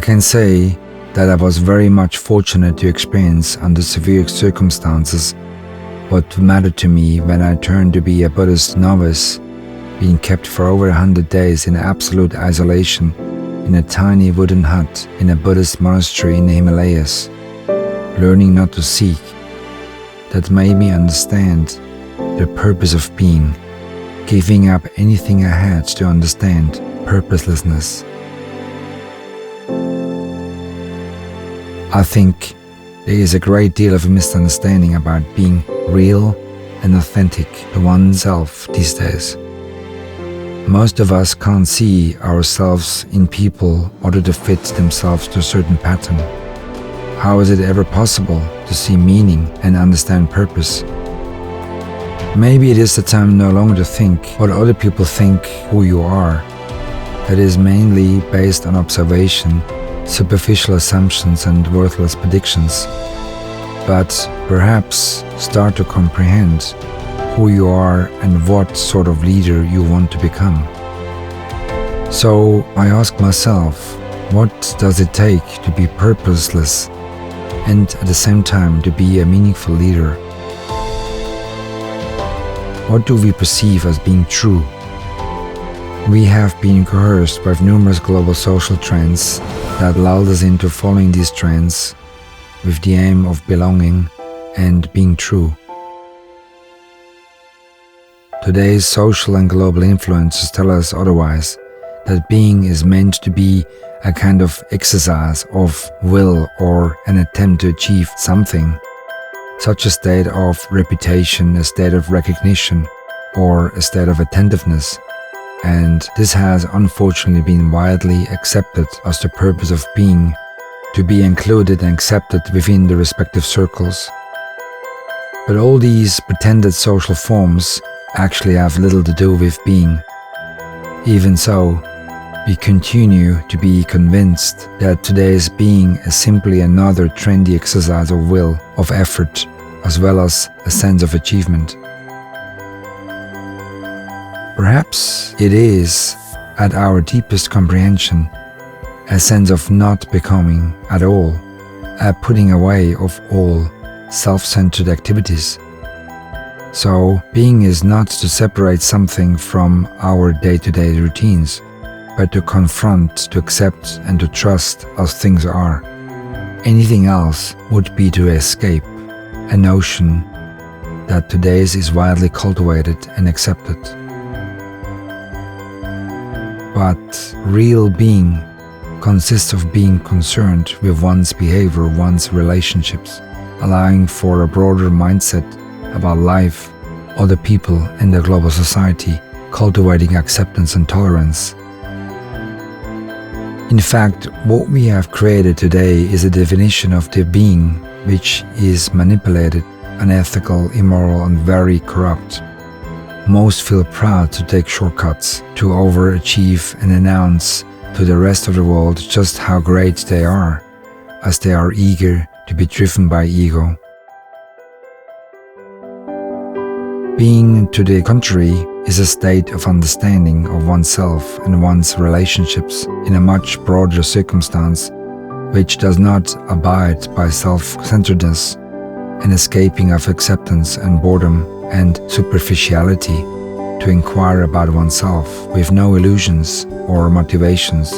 can say that I was very much fortunate to experience under severe circumstances what mattered to me when I turned to be a Buddhist novice, being kept for over 100 days in absolute isolation in a tiny wooden hut in a Buddhist monastery in the Himalayas, learning not to seek. That made me understand the purpose of being, giving up anything I had to understand purposelessness. I think there is a great deal of misunderstanding about being real and authentic to oneself these days. Most of us can't see ourselves in people order to fit themselves to a certain pattern. How is it ever possible to see meaning and understand purpose? Maybe it is the time no longer to think what other people think who you are. That is mainly based on observation, superficial assumptions and worthless predictions. But perhaps start to comprehend who you are and what sort of leader you want to become. So I ask myself, what does it take to be purposeless and at the same time to be a meaningful leader? What do we perceive as being true? We have been coerced by numerous global social trends that lulled us into following these trends with the aim of belonging and being true. Today's social and global influences tell us otherwise, that being is meant to be a kind of exercise of will or an attempt to achieve something, such a state of reputation, a state of recognition, or a state of attentiveness. And this has unfortunately been widely accepted as the purpose of being, to be included and accepted within the respective circles. But all these pretended social forms actually have little to do with being. Even so, we continue to be convinced that today's being is simply another trendy exercise of will, of effort, as well as a sense of achievement. Perhaps it is, at our deepest comprehension, a sense of not becoming at all, a putting away of all self-centered activities. So, being is not to separate something from our day-to-day routines, but to confront, to accept, and to trust as things are. Anything else would be to escape, a notion that today's is widely cultivated and accepted. But real being consists of being concerned with one's behavior, one's relationships, allowing for a broader mindset about life, other people, and the global society, cultivating acceptance and tolerance. In fact, what we have created today is a definition of the being which is manipulated, unethical, immoral, and very corrupt. Most feel proud to take shortcuts, to overachieve and announce to the rest of the world just how great they are, as they are eager to be driven by ego. Being, to the contrary, is a state of understanding of oneself and one's relationships in a much broader circumstance, which does not abide by self-centeredness, an escaping of acceptance and boredom and superficiality, to inquire about oneself with no illusions or motivations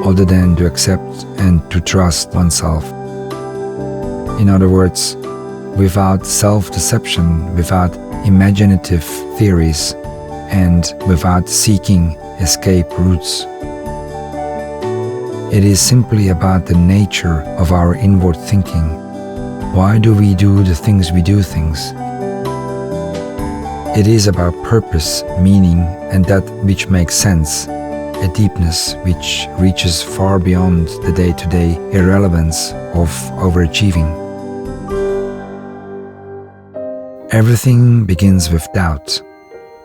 other than to accept and to trust oneself. In other words, without self-deception, without imaginative theories, and without seeking escape routes. It is simply about the nature of our inward thinking. Why do we do the things we do things? It is about purpose, meaning, and that which makes sense, a deepness which reaches far beyond the day-to-day irrelevance of overachieving. Everything begins with doubt,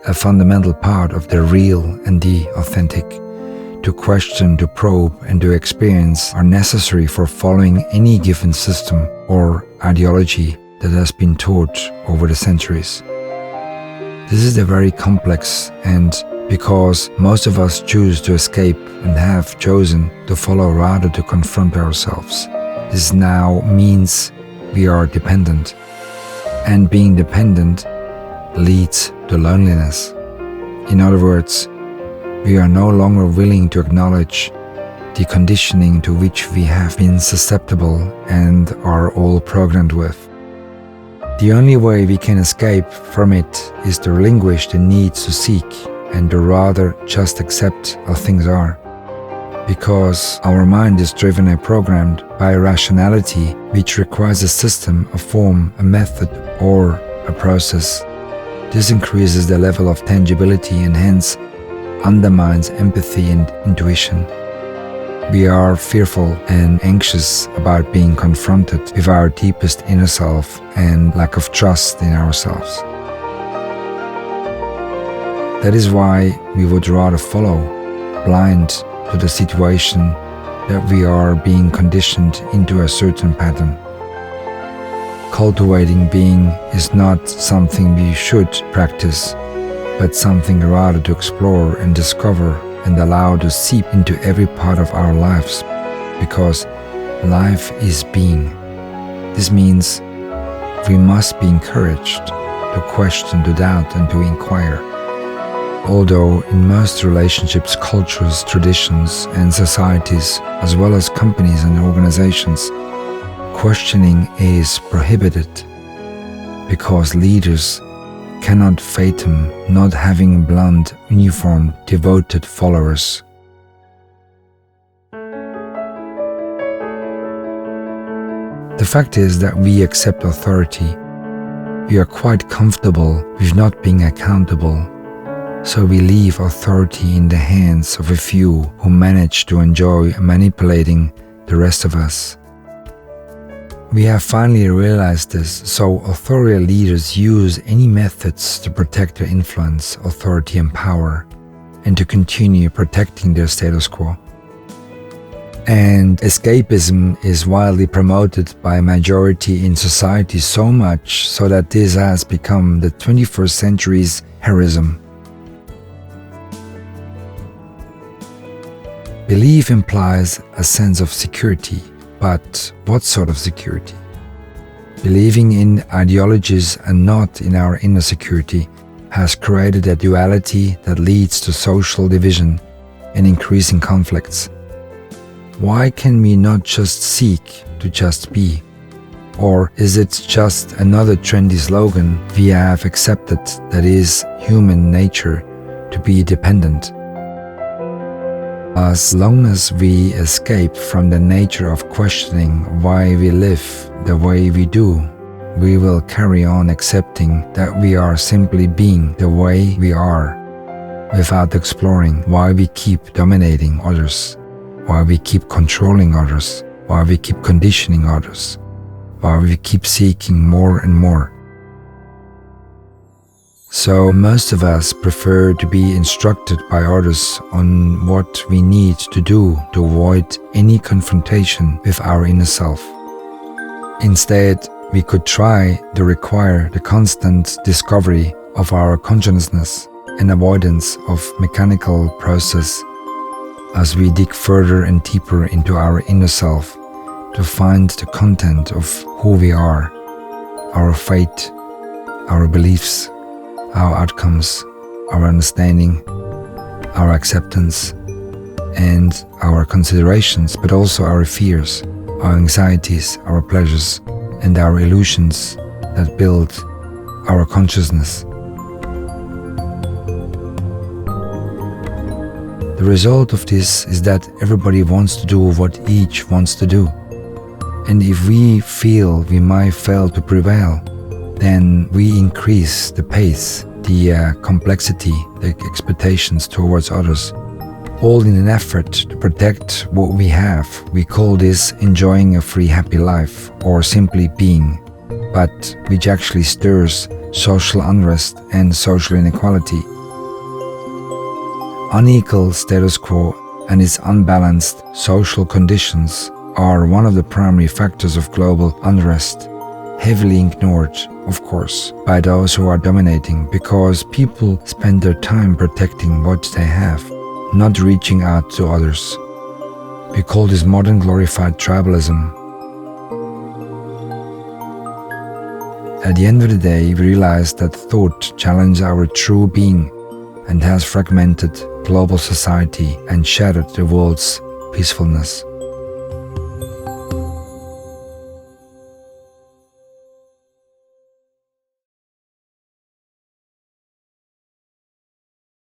a fundamental part of the real and the authentic. To question, to probe, and to experience are necessary for following any given system or ideology that has been taught over the centuries. This is a very complex and because most of us choose to escape and have chosen to follow rather to confront ourselves. This now means we are dependent, and being dependent leads to loneliness. In other words, we are no longer willing to acknowledge the conditioning to which we have been susceptible and are all programmed with. The only way we can escape from it is to relinquish the need to seek and to rather just accept how things are. Because our mind is driven and programmed by a rationality which requires a system, a form, a method, or a process. This increases the level of tangibility and hence undermines empathy and intuition. We are fearful and anxious about being confronted with our deepest inner self and lack of trust in ourselves. That is why we would rather follow, blind to the situation that we are being conditioned into a certain pattern. Cultivating being is not something we should practice, but something rather to explore and discover and allow to seep into every part of our lives, because life is being. This means we must be encouraged to question, to doubt, and to inquire. Although in most relationships, cultures, traditions, and societies, as well as companies and organizations, questioning is prohibited because leaders cannot fathom not having blunt, uniformed, devoted followers. The fact is that we accept authority. We are quite comfortable with not being accountable, so we leave authority in the hands of a few who manage to enjoy manipulating the rest of us. We have finally realized this, so authoritarian leaders use any methods to protect their influence, authority, and power, and to continue protecting their status quo. And escapism is widely promoted by a majority in society, so much so that this has become the 21st century's heroism. Belief implies a sense of security. But what sort of security? Believing in ideologies and not in our inner security has created a duality that leads to social division and increasing conflicts. Why can we not just seek to just be? Or is it just another trendy slogan we have accepted that is human nature to be dependent? As long as we escape from the nature of questioning why we live the way we do, we will carry on accepting that we are simply being the way we are, without exploring why we keep dominating others, why we keep controlling others, why we keep conditioning others, why we keep seeking more and more. So most of us prefer to be instructed by others on what we need to do to avoid any confrontation with our inner self. Instead, we could try to require the constant discovery of our consciousness and avoidance of mechanical process as we dig further and deeper into our inner self to find the content of who we are, our fate, our beliefs, our outcomes, our understanding, our acceptance, and our considerations, but also our fears, our anxieties, our pleasures, and our illusions that build our consciousness. The result of this is that everybody wants to do what each wants to do. And if we feel we might fail to prevail, then we increase the pace, the complexity, the expectations towards others, all in an effort to protect what we have. We call this enjoying a free, happy life, or simply being, but which actually stirs social unrest and social inequality. Unequal status quo and its unbalanced social conditions are one of the primary factors of global unrest, heavily ignored of course, by those who are dominating, because people spend their time protecting what they have, not reaching out to others. We call this modern glorified tribalism. At the end of the day, we realize that thought challenges our true being and has fragmented global society and shattered the world's peacefulness.